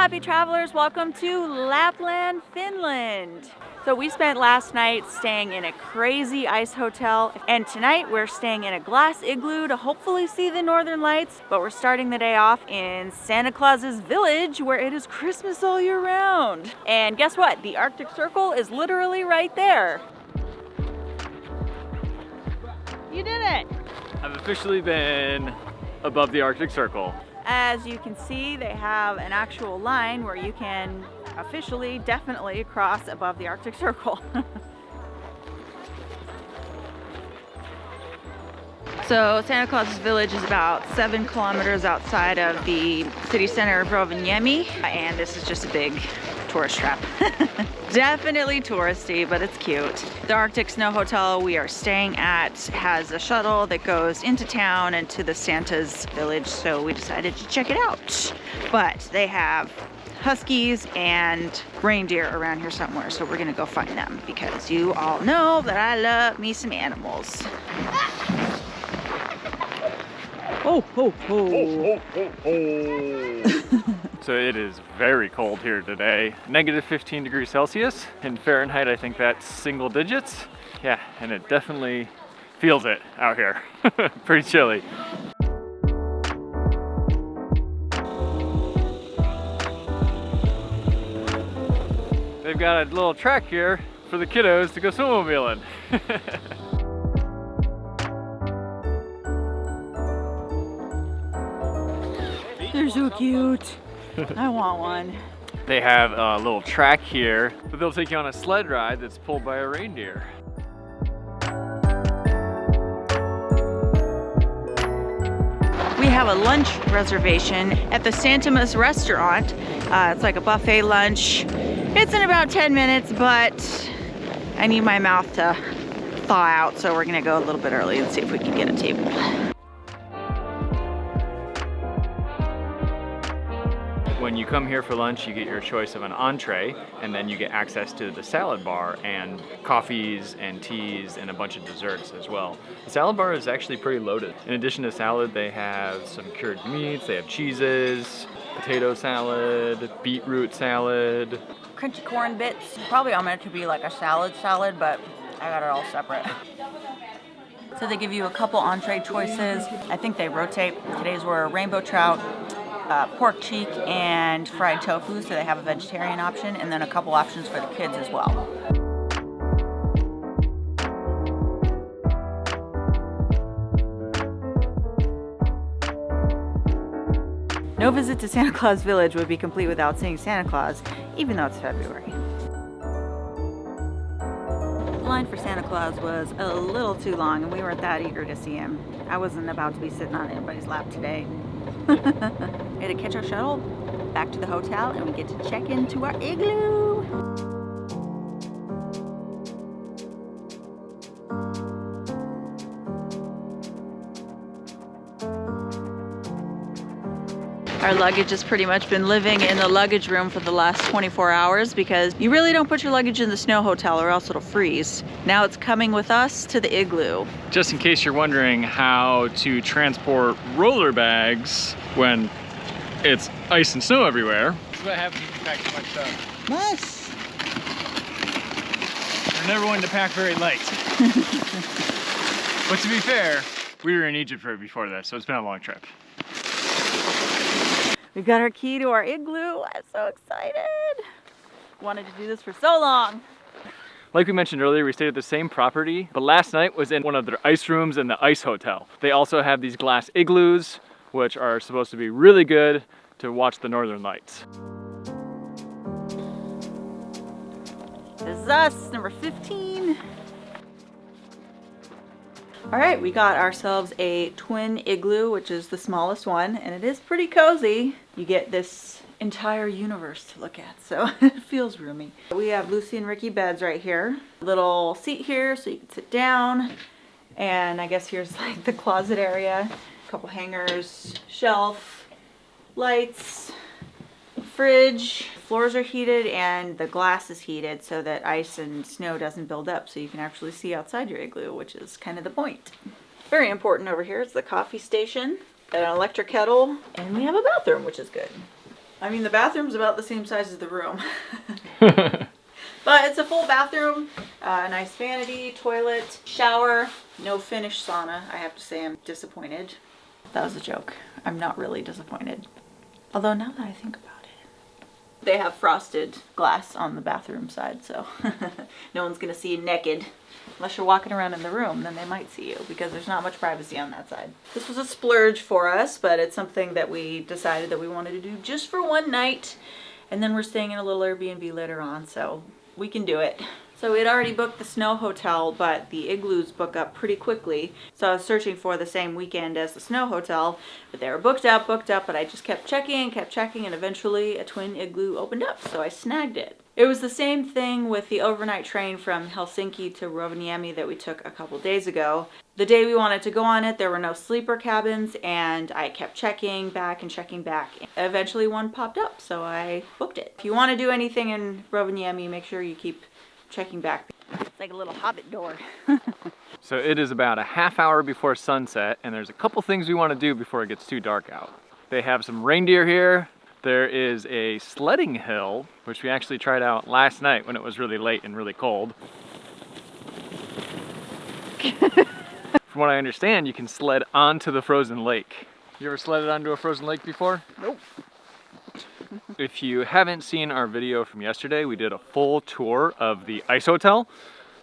happy travelers, welcome to Lapland, Finland. So we spent last night staying in a crazy ice hotel, and tonight we're staying in a glass igloo to hopefully see the northern lights, but we're starting the day off in Santa Claus's Village where it is Christmas all year round. And guess what? The Arctic Circle is literally right there. You did it! I've officially been above the Arctic Circle. As you can see, they have an actual line where you can officially, definitely cross above the Arctic Circle. So Santa Claus Village is about 7 kilometers outside of the city center of Rovaniemi, and this is just a big tourist trap. Definitely touristy, but it's cute. The Arctic Snow Hotel we are staying at has a shuttle that goes into town and to the Santa's village, so we decided to check it out. But they have huskies and reindeer around here somewhere, so we're gonna go find them because you all know that I love me some animals. Oh, ho, ho. Oh, ho, ho, ho. So it is very cold here today. Negative 15 degrees Celsius. In Fahrenheit, I think that's single digits. Yeah, and it definitely feels it out here. Pretty chilly. They've got a little track here for the kiddos to go snowmobiling. They're so cute. I want one. They have a little track here, but they'll take you on a sled ride that's pulled by a reindeer. We have a lunch reservation at the Santimus restaurant. It's like a buffet lunch. It's in about 10 minutes, but I need my mouth to thaw out, so we're gonna go a little bit early and see if we can get a table. When you come here for lunch, you get your choice of an entree, and then you get access to the salad bar and coffees and teas and a bunch of desserts as well. The salad bar is actually pretty loaded. In addition to salad, they have some cured meats, they have cheeses, potato salad, beetroot salad. Crunchy corn bits. Probably all meant to be like a salad, but I got it all separate. So they give you a couple entree choices. I think they rotate. Today's were rainbow trout, pork cheek, and fried tofu, so they have a vegetarian option, and then a couple options for the kids as well. No visit to Santa Claus Village would be complete without seeing Santa Claus, even though it's February. The line for Santa Claus was a little too long, and we weren't that eager to see him. I wasn't about to be sitting on anybody's lap today. We had to catch our shuttle back to the hotel, and we get to check into our igloo. Our luggage has pretty much been living in the luggage room for the last 24 hours because you really don't put your luggage in the snow hotel or else it'll freeze. Now it's coming with us to the igloo. Just in case you're wondering how to transport roller bags when it's ice and snow everywhere. This is what happens if you pack too much stuff. Nice. We're never one to pack very light. But to be fair, we were in Egypt before this, so it's been a long trip. We've got our key to our igloo. I'm so excited. Wanted to do this for so long. Like we mentioned earlier, we stayed at the same property, but last night was in one of their ice rooms in the ice hotel. They also have these glass igloos, which are supposed to be really good to watch the northern lights. This is us, number 15. All right, we got ourselves a twin igloo, which is the smallest one, and it is pretty cozy. You get this entire universe to look at, so it feels roomy. We have Lucy and Ricky beds right here. Little seat here so you can sit down, and I guess here's like the closet area. A couple hangers, shelf, lights, fridge. Floors are heated and the glass is heated so that ice and snow doesn't build up, so you can actually see outside your igloo, which is kind of the point. Very important over here is the coffee station, an electric kettle, and we have a bathroom, which is good. I mean, the bathroom's about the same size as the room. But it's a full bathroom, nice vanity, toilet, shower, no finished sauna. I have to say I'm disappointed. That was a joke. I'm not really disappointed. Although now that I think about it, they have frosted glass on the bathroom side, so no one's gonna see you naked. Unless you're walking around in the room, then they might see you because there's not much privacy on that side. This was a splurge for us, but it's something that we decided that we wanted to do just for one night. And then we're staying in a little Airbnb later on, so we can do it. So we had already booked the snow hotel, but the igloos book up pretty quickly. So I was searching for the same weekend as the snow hotel, but they were booked up, but I just kept checking, and eventually a twin igloo opened up, so I snagged it. It was the same thing with the overnight train from Helsinki to Rovaniemi that we took a couple days ago. The day we wanted to go on it, there were no sleeper cabins, and I kept checking back and checking back. Eventually one popped up, so I booked it. If you want to do anything in Rovaniemi, make sure you keep checking back. It's like a little hobbit door. So it is about a half hour before sunset, and there's a couple things we want to do before it gets too dark out. They have some reindeer here. There is a sledding hill, which we actually tried out last night when it was really late and really cold. From what I understand, you can sled onto the frozen lake. You ever sledded onto a frozen lake before? Nope. If you haven't seen our video from yesterday, we did a full tour of the ice hotel.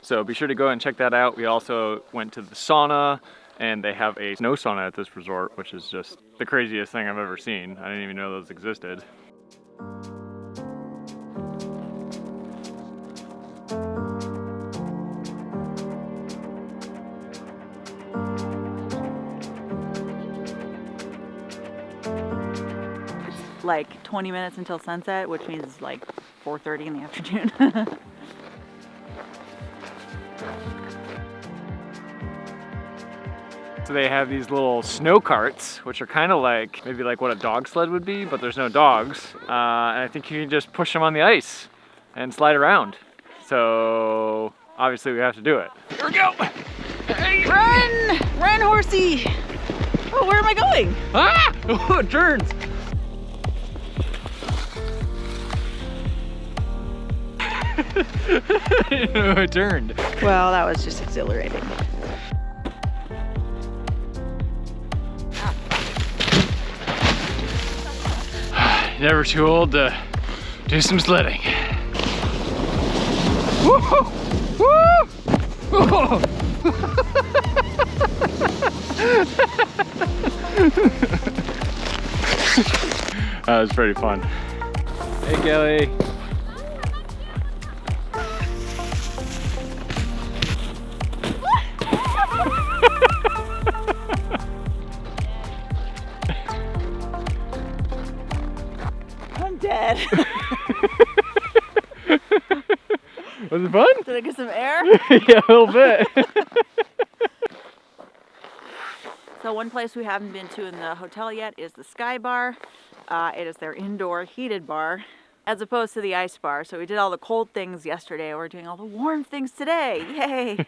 So be sure to go and check that out. We also went to the sauna, and they have a snow sauna at this resort, which is just the craziest thing I've ever seen. I didn't even know those existed. It's like 20 minutes until sunset, which means it's like 4:30 in the afternoon. So they have these little snow carts, which are kind of like, maybe like what a dog sled would be, but there's no dogs. And I think you can just push them on the ice and slide around. So obviously we have to do it. Here we go! Hey. Run! Run, horsey! Oh, where am I going? Ah! Oh, it turns! I didn't know it turned. Well, that was just exhilarating. Never too old to do some sledding. Woo! Woo! That was pretty fun. Hey, Kelly. I'm dead. Was it fun? Did I get some air? Yeah, a little bit. So one place we haven't been to in the hotel yet is the Sky Bar. It is their indoor heated bar, as opposed to the ice bar. So we did all the cold things yesterday. We're doing all the warm things today. Yay!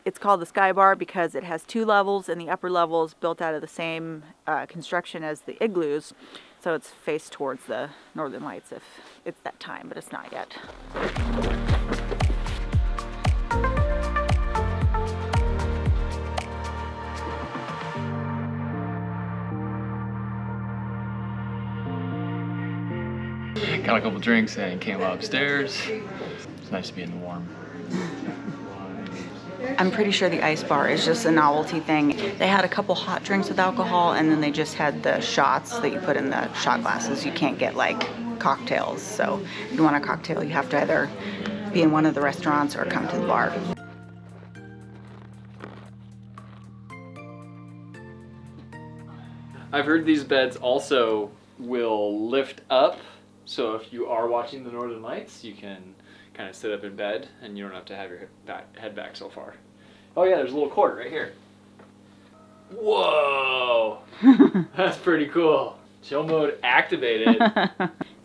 It's called the Sky Bar because it has 2 levels, and the upper level is built out of the same construction as the igloos. So it's faced towards the northern lights if it's that time, but it's not yet. Got a couple drinks and came upstairs. It's nice to be in the warm. I'm pretty sure the ice bar is just a novelty thing. They had a couple hot drinks with alcohol, and then they just had the shots that you put in the shot glasses. You can't get like cocktails. So if you want a cocktail, you have to either be in one of the restaurants or come to the bar. I've heard these beds also will lift up. So if you are watching the Northern Lights, you can kind of sit up in bed and you don't have to have your head back so far. Oh yeah, there's a little cord right here. Whoa! That's pretty cool. Chill mode activated.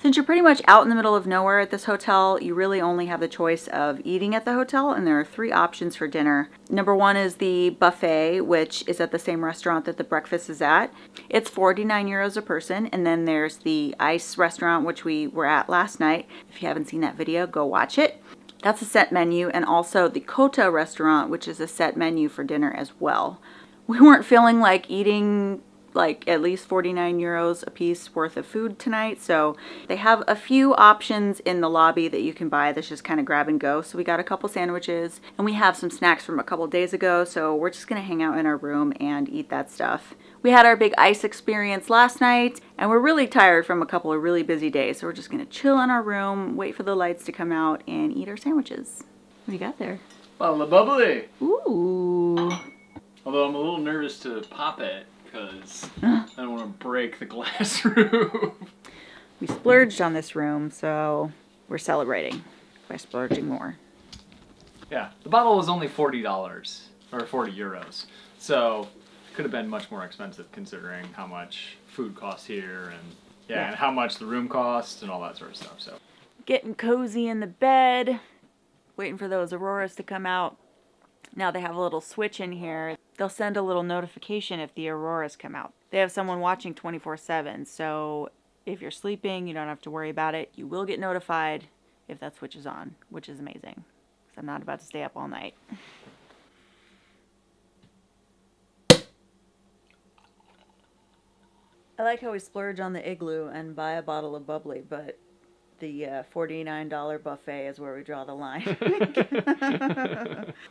Since you're pretty much out in the middle of nowhere at this hotel, you really only have the choice of eating at the hotel, and there are 3 options for dinner. Number 1 is the buffet, which is at the same restaurant that the breakfast is at. It's 49 euros a person, and then there's the ice restaurant, which we were at last night. If you haven't seen that video, go watch it. That's a set menu, and also the Kota restaurant, which is a set menu for dinner as well. We weren't feeling like eating like at least 49 euros a piece worth of food tonight, so they have a few options in the lobby that you can buy that's just kind of grab and go. So we got a couple sandwiches, and we have some snacks from a couple days ago, so we're just gonna hang out in our room and eat that stuff. We had our big ice experience last night, and we're really tired from a couple of really busy days, so we're just gonna chill in our room, wait for the lights to come out, and eat our sandwiches. What do you got there? Well, the bubbly. Ooh. Although I'm a little nervous to pop it because I don't want to break the glass roof. We splurged on this room, so we're celebrating by splurging more. Yeah, the bottle was only $40 or 40 euros, so it could have been much more expensive considering how much food costs here and and how much the room costs and all that sort of stuff. So getting cozy in the bed, waiting for those auroras to come out. Now they have a little switch in here. They'll send a little notification if the auroras come out. They have someone watching 24/7, so if you're sleeping, you don't have to worry about it. You will get notified if that switch is on, which is amazing, because I'm not about to stay up all night. I like how we splurge on the Igloo and buy a bottle of bubbly, but the $49 buffet is where we draw the line.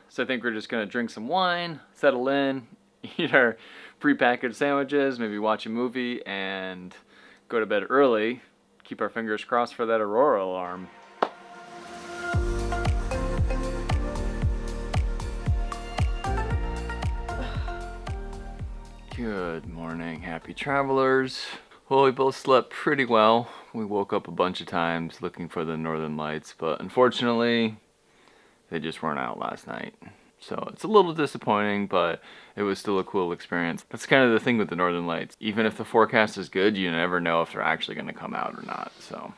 So I think we're just going to drink some wine, settle in, eat our prepackaged sandwiches, maybe watch a movie, and go to bed early. Keep our fingers crossed for that aurora alarm. Good morning, happy travelers. Well, we both slept pretty well. We woke up a bunch of times looking for the northern lights, but unfortunately, they just weren't out last night. So it's a little disappointing, but it was still a cool experience. That's kind of the thing with the northern lights. Even if the forecast is good, you never know if they're actually going to come out or not. So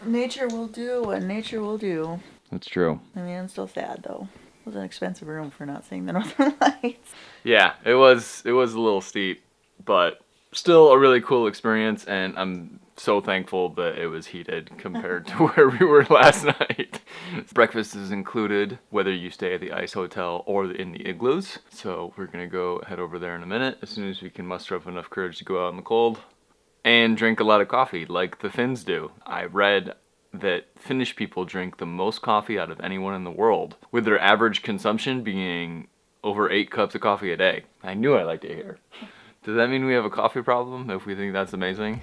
Nature will do what nature will do. that's true. I mean, I'm still sad though. It was an expensive room for not seeing the northern lights. Yeah, it was a little steep, but still a really cool experience, and I'm so thankful that it was heated compared to where we were last night. Breakfast is included whether you stay at the ice hotel or in the igloos, so we're gonna go head over there in a minute as soon as we can muster up enough courage to go out in the cold and drink a lot of coffee like the Finns do. I read that Finnish people drink the most coffee out of anyone in the world, with their average consumption being over 8 cups of coffee a day. I knew I'd like to hear. Does that mean we have a coffee problem if we think that's amazing?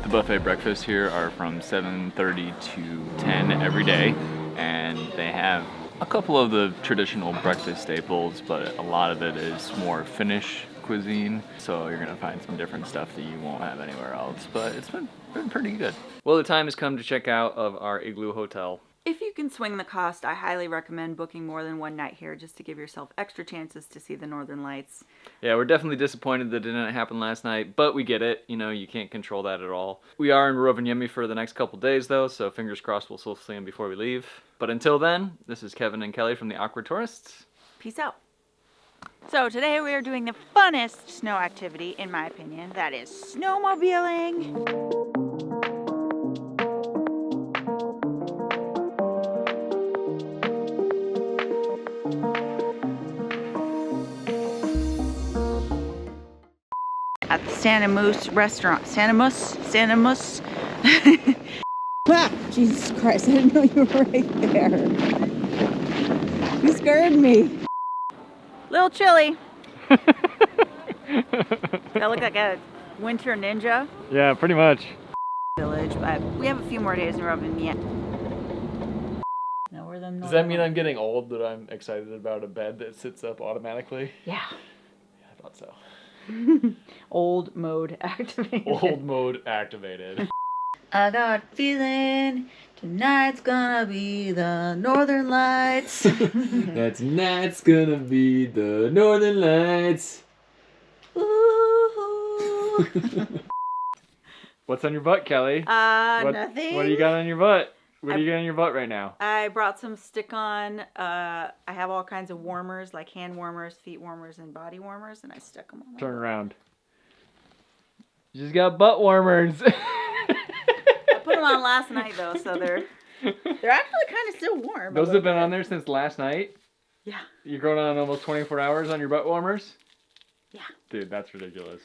The buffet breakfasts here are from 7:30 to 10 every day, and they have a couple of the traditional breakfast staples, but a lot of it is more Finnish cuisine, so you're gonna find some different stuff that you won't have anywhere else, but it's been pretty good. Well, the time has come to check out of our Igloo hotel. If you can swing the cost, I highly recommend booking more than one night here just to give yourself extra chances to see the northern lights. Yeah, we're definitely disappointed that it didn't happen last night, but we get it. You know, you can't control that at all. We are in Rovaniemi for the next couple days, though, so fingers crossed we'll still see them before we leave. But until then, this is Kevin and Kelly from the Awkward Tourists. Peace out. So today we are doing the funnest snow activity, in my opinion. That is snowmobiling. At the Santa Moose restaurant. Santa Moose. Ah, Jesus Christ, I didn't know you were right there. You scared me. Little chilly. I look like a winter ninja. Yeah, pretty much. Village, but we have a few more days in Rovaniemi. Now we're the Does that mean I'm getting old that I'm excited about a bed that sits up automatically? Yeah. I thought so. Old mode activated. Old mode activated. I got a feeling Tonight's gonna be the Northern Lights. That tonight's gonna be the Northern Lights. Ooh. What's on your butt, Kelly? Nothing. What do you got on your butt? What do you got on your butt right now? I brought some stick-on. I have all kinds of warmers, like hand warmers, feet warmers, and body warmers, and I stuck them on. Turn around. You just got butt warmers. I put them on last night though, so they're actually kind of still warm. Those have been on there since last night? Yeah. You're going on almost 24 hours on your butt warmers? Yeah. Dude, that's ridiculous.